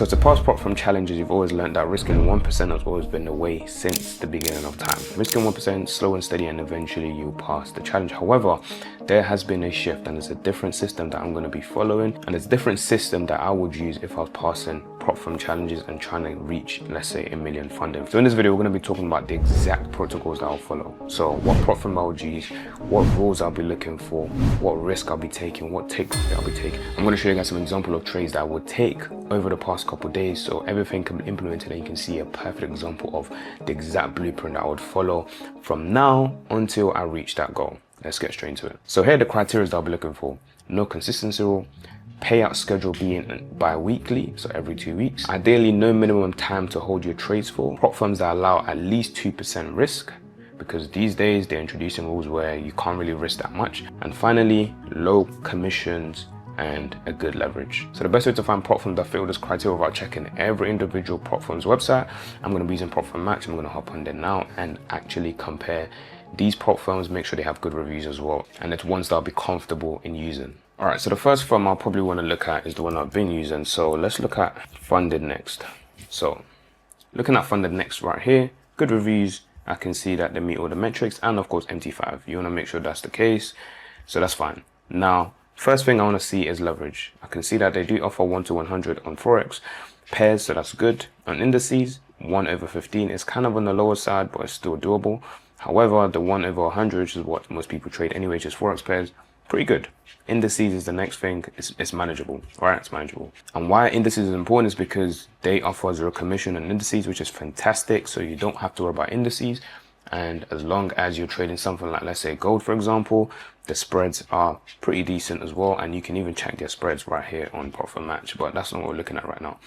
So to pass prop firm challenges, you've always learned that risking 1% has always been the way since the beginning of time. Risking 1%, slow and steady, and eventually you'll pass the challenge. However, there has been a shift and there's a different system that I'm going to be following, and it's a different system that I would use if I was passing prop firm challenges and trying to reach, let's say, 1 million funding. So in this video, we're going to be talking about the exact protocols that I'll follow. So what prop firm I would use, what rules I'll be looking for, what risk I'll be taking, what take profit I'll be taking. I'm going to show you guys some example of trades that I would take over the past couple of days, so everything can be implemented and you can see a perfect example of the exact blueprint that I would follow from now until I reach that goal. Let's get straight into it. So here are the criteria that I'll be looking for. No consistency rule, payout schedule being bi-weekly, so every 2 weeks. Ideally, no minimum time to hold your trades for. Prop firms that allow at least 2% risk, because these days they're introducing rules where you can't really risk that much. And finally, low commissions and a good leverage. So the best way to find prop firms that fit this criteria without checking every individual prop firm's website, I'm going to be using FundedNext. I'm going to hop on there now and actually compare these prop firms, make sure they have good reviews as well, and it's ones that I'll be comfortable in using. All right, so the first firm I'll probably want to look at is the one I've been using. So let's look at FundedNext. So looking at FundedNext right here, good reviews. I can see that they meet all the metrics, and of course MT5. You want to make sure that's the case, so that's fine. Now, first thing I want to see is leverage. I can see that they do offer 1 to 100 on Forex pairs, so that's good. On indices, 1/15 is kind of on the lower side, but it's still doable. However, the 1/100, which is what most people trade anyway, just Forex pairs, pretty good. Indices is the next thing. It's manageable, right? It's manageable. And why indices is important is because they offer 0 commission on indices, which is fantastic. So you don't have to worry about indices. And as long as you're trading something like, let's say, gold, for example, the spreads are pretty decent as well. And you can even check their spreads right here on FundedNext, but that's not what we're looking at right now.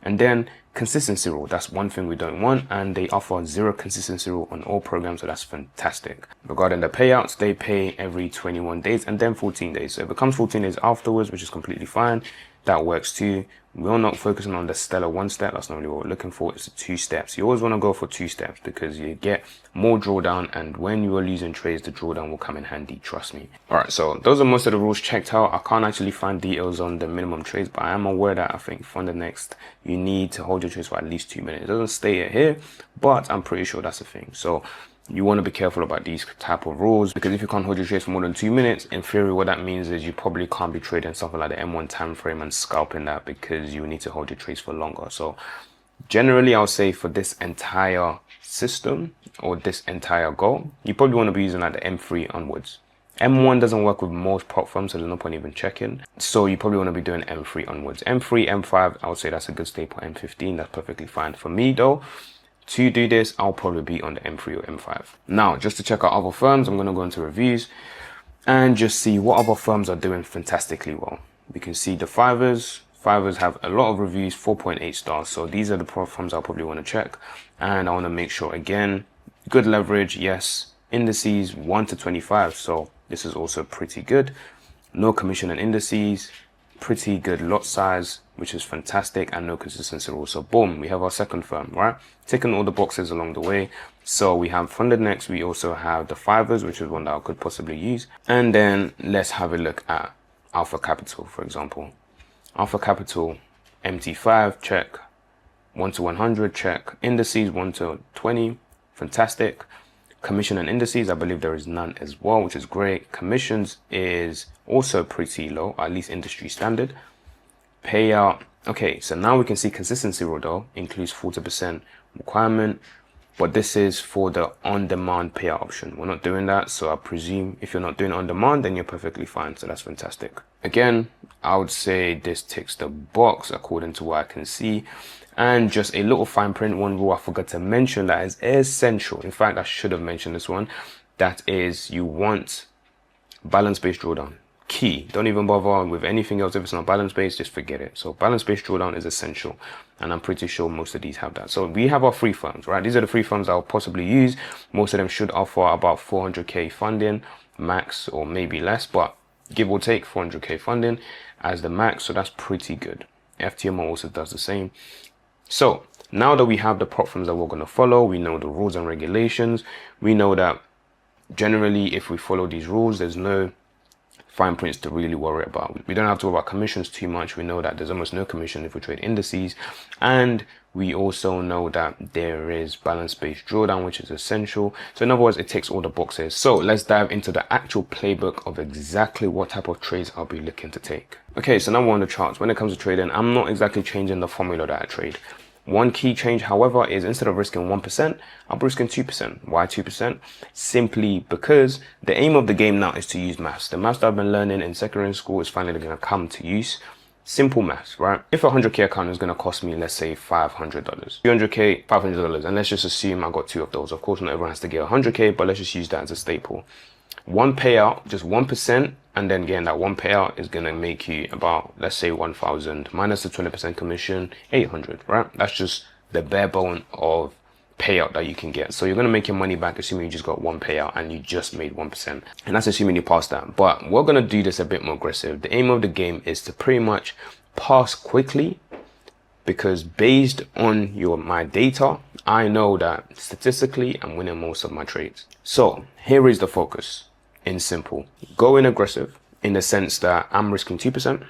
And then consistency rule, that's one thing we don't want, and they offer 0 consistency rule on all programs, so that's fantastic. Regarding the payouts, they pay every 21 days and then 14 days. So it becomes 14 days afterwards, which is completely fine. That works too. We're not focusing on the stellar 1 step. That's not really what we're looking for. It's the 2 steps. You always want to go for 2 steps because you get more drawdown, and when you are losing trades, the drawdown will come in handy. Trust me. All right, so those are most of the rules checked out. I can't actually find details on the minimum trades, but I am aware that I think FundedNext, you need to hold your trades for at least 2 minutes. It doesn't state it here, but I'm pretty sure that's a thing. So you want to be careful about these type of rules, because if you can't hold your trades for more than 2 minutes, in theory, what that means is you probably can't be trading something like the M1 time frame and scalping that, because you need to hold your trades for longer. So generally, I'll say for this entire system or this entire goal, you probably want to be using like the M3 onwards. M1 doesn't work with most prop firms, so there's no point even checking. So you probably want to be doing M3 onwards. M3, M5, I would say that's a good staple. M15, that's perfectly fine. For me though, to do this, I'll probably be on the M3 or M5. Now, just to check out other firms, I'm going to go into reviews and just see what other firms are doing fantastically well. We can see the Fivers. Fivers have a lot of reviews, 4.8 stars. So these are the prop firms I'll probably want to check. And I want to make sure, again, good leverage, yes. Indices, 1 to 25. So this is also pretty good. No commission on indices. Pretty good lot size, which is fantastic, and no consistency rule. So boom, we have our second firm, right? Ticking all the boxes along the way. So we have FundedNext. We also have the Fivers, which is one that I could possibly use. And then let's have a look at Alpha Capital, for example. Alpha Capital, MT5, check. 1 to 100, check. Indices, 1 to 20, fantastic. Commission and indices, I believe there is none as well, which is great. Commissions is also pretty low, at least industry standard. Payout, okay, so now we can see consistency rule though, includes 40% requirement, but this is for the on-demand payout option. We're not doing that, so I presume if you're not doing it on demand, then you're perfectly fine, so that's fantastic. Again, I would say this ticks the box according to what I can see. And just a little fine print, one rule I forgot to mention that is essential. In fact, I should have mentioned this one. That is, you want balance-based drawdown. Key. Don't even bother with anything else. If it's not balance-based, just forget it. So balance-based drawdown is essential. And I'm pretty sure most of these have that. So we have our 3 firms, right? These are the 3 firms I'll possibly use. Most of them should offer about 400K funding max, or maybe less, but give or take 400K funding as the max. So that's pretty good. FTMO also does the same. So now that we have the prop firms that we're going to follow, we know the rules and regulations. We know that generally if we follow these rules, there's no fine prints to really worry about. We don't have to worry about commissions too much. We know that there's almost no commission if we trade indices, and we also know that there is balance-based drawdown, which is essential. So in other words, it ticks all the boxes. So let's dive into the actual playbook of exactly what type of trades I'll be looking to take. Okay, so number one, the charts. When it comes to trading, I'm not exactly changing the formula that I trade. One key change, however, is instead of risking 1%, I'll be risking 2%. Why 2%? Simply because the aim of the game now is to use maths. The maths that I've been learning in secondary school is finally going to come to use. Simple maths, right? If a 100K account is going to cost me, let's say $500, 200K, $500, and let's just assume I got two of those. Of course, not everyone has to get 100K, but let's just use that as a staple. One payout, just 1%, and then again, that one payout is going to make you about, let's say 1,000 minus the 20% commission, 800, right? That's just the bare bone of payout that you can get. So you're going to make your money back assuming you just got one payout and you just made 1%. And that's assuming you pass that. But we're going to do this a bit more aggressive. The aim of the game is to pretty much pass quickly, because based on my data, I know that statistically I'm winning most of my trades. So here is the focus in simple. Go in aggressive in the sense that I'm risking 2%.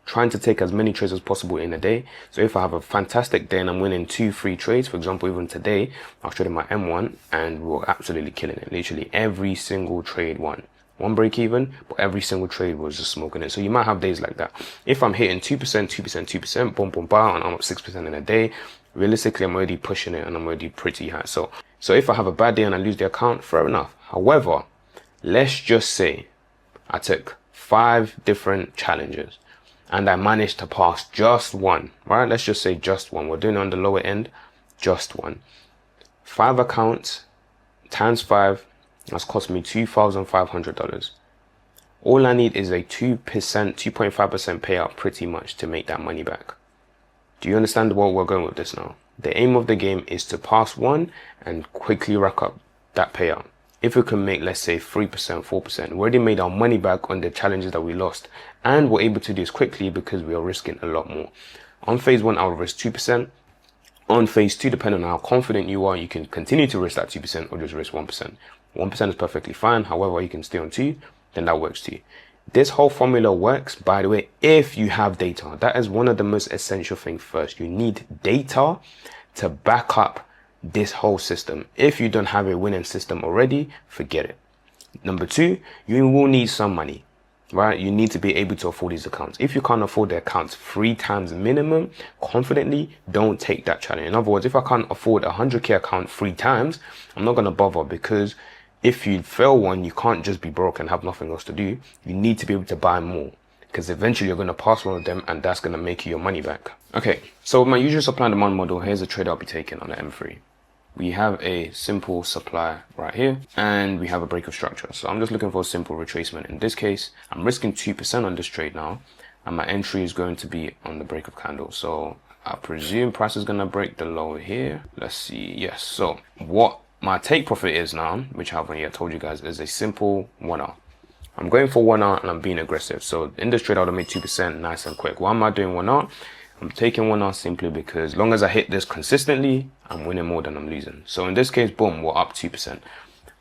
Trying to take as many trades as possible in a day. So if I have a fantastic day and I'm winning 2-3 trades, for example, even today, I was trading my M1 and we were absolutely killing it. Literally every single trade won. One break even, but every single trade was just smoking it. So you might have days like that. If I'm hitting 2%, 2%, boom, boom, boom, and I'm up 6% in a day, realistically, I'm already pushing it and I'm already pretty high. So if I have a bad day and I lose the account, fair enough. However, let's just say I took 5 different challenges and I managed to pass just one, right? Let's just say just one. We're doing it on the lower end, just one. 5 accounts times 5, that's cost me $2,500. All I need is a 2%, 2.5% payout pretty much to make that money back. Do you understand where we're going with this now? The aim of the game is to pass one and quickly rack up that payout. If we can make, let's say 3%, 4%, we already made our money back on the challenges that we lost. And we're able to do this quickly because we are risking a lot more. On phase 1, I'll risk 2%. On phase 2, depending on how confident you are, you can continue to risk that 2% or just risk 1%. 1% is perfectly fine. However, you can stay on 2, then that works too. This whole formula works, by the way, if you have data. That is one of the most essential things first. You need data to back up this whole system. If you don't have a winning system already, forget it. Number 2, you will need some money, right? You need to be able to afford these accounts. If you can't afford the accounts 3 times minimum, confidently, don't take that challenge. In other words, if I can't afford a 100K account 3 times, I'm not going to bother, because if you fail one, you can't just be broke and have nothing else to do. You need to be able to buy more, because eventually you're going to pass one of them and that's going to make you your money back. Okay, so with my usual supply and demand model, here's a trade I'll be taking on the M3. We have a simple supply right here and we have a breakup structure. So I'm just looking for a simple retracement. In this case, I'm risking 2% on this trade now, and my entry is going to be on the breakup candle. So I presume price is going to break the low here. Let's see. Yes. So what my take profit is now, which I haven't yet told you guys, is a simple 1R. I'm going for 1R and I'm being aggressive. So in this trade, I would have made 2% nice and quick. Why am I doing 1R? I'm taking 1R simply because as long as I hit this consistently, I'm winning more than I'm losing. So in this case, boom, we're up 2%.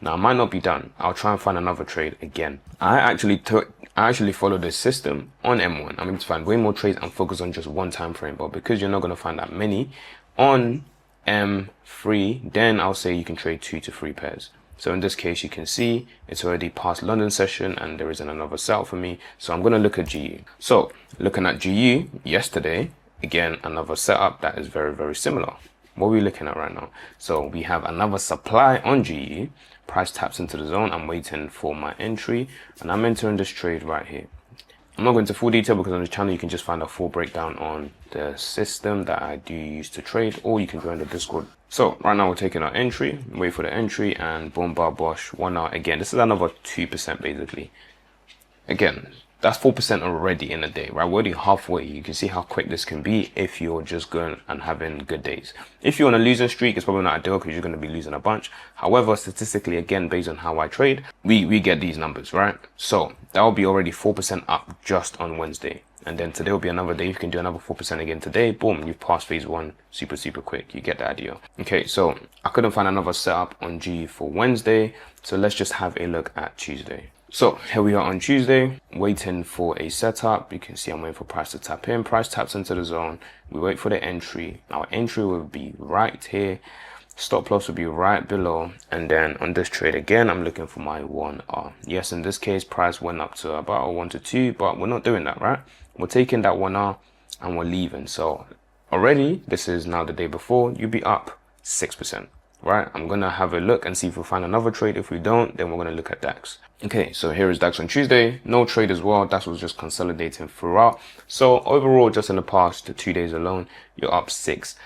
Now I might not be done. I'll try and find another trade again. I actually follow this system on M1. I'm going to find way more trades and focus on just one time frame. But because you're not going to find that many on M3, then I'll say you can trade 2 to 3 pairs. So in this case, you can see it's already past London session and there isn't another sell for me. So I'm going to look at GU. So looking at GU yesterday, again, another setup that is very, very similar. What are we looking at right now? So we have another supply on GU. Price taps into the zone. I'm waiting for my entry and I'm entering this trade right here. I'm not going into full detail because on the channel you can just find a full breakdown on the system that I do use to trade, or you can join the Discord. So right now we're taking our entry, wait for the entry, and boom, bar, bosh, 1 hour. Again, this is another 2% basically. Again, that's 4% already in a day, right? We're already halfway. You can see how quick this can be if you're just going and having good days. If you're on a losing streak, it's probably not ideal because you're going to be losing a bunch. However, statistically, again, based on how I trade, we get these numbers, right? So that will be already 4% up just on Wednesday. And then today will be another day. You can do another 4% again today. Boom, you've passed phase 1 super, super quick. You get the idea. Okay, so I couldn't find another setup on G for Wednesday. So let's just have a look at Tuesday. So here we are on Tuesday, waiting for a setup. You can see I'm waiting for price to tap in. Price taps into the zone. We wait for the entry. Our entry will be right here. Stop loss will be right below. And then on this trade again, I'm looking for my 1R. Yes, in this case, price went up to about a 1 to 2, but we're not doing that, right? We're taking that 1R and we're leaving. So already, this is now the day before, you'll be up 6%. Right, I'm gonna have a look and see if we find another trade. If we don't, then we're gonna look at DAX. Okay, so here is DAX on Tuesday. No trade as well. DAX was just consolidating throughout. So overall, just in the past 2 days alone, you're up 6%.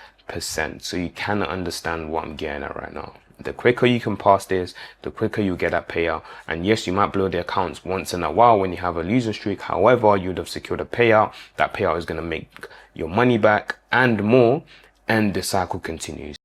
So you cannot understand what I'm getting at right now. The quicker you can pass this, the quicker you get that payout. And yes, you might blow the accounts once in a while when you have a losing streak. However, you'd have secured a payout. That payout is gonna make your money back and more, and the cycle continues.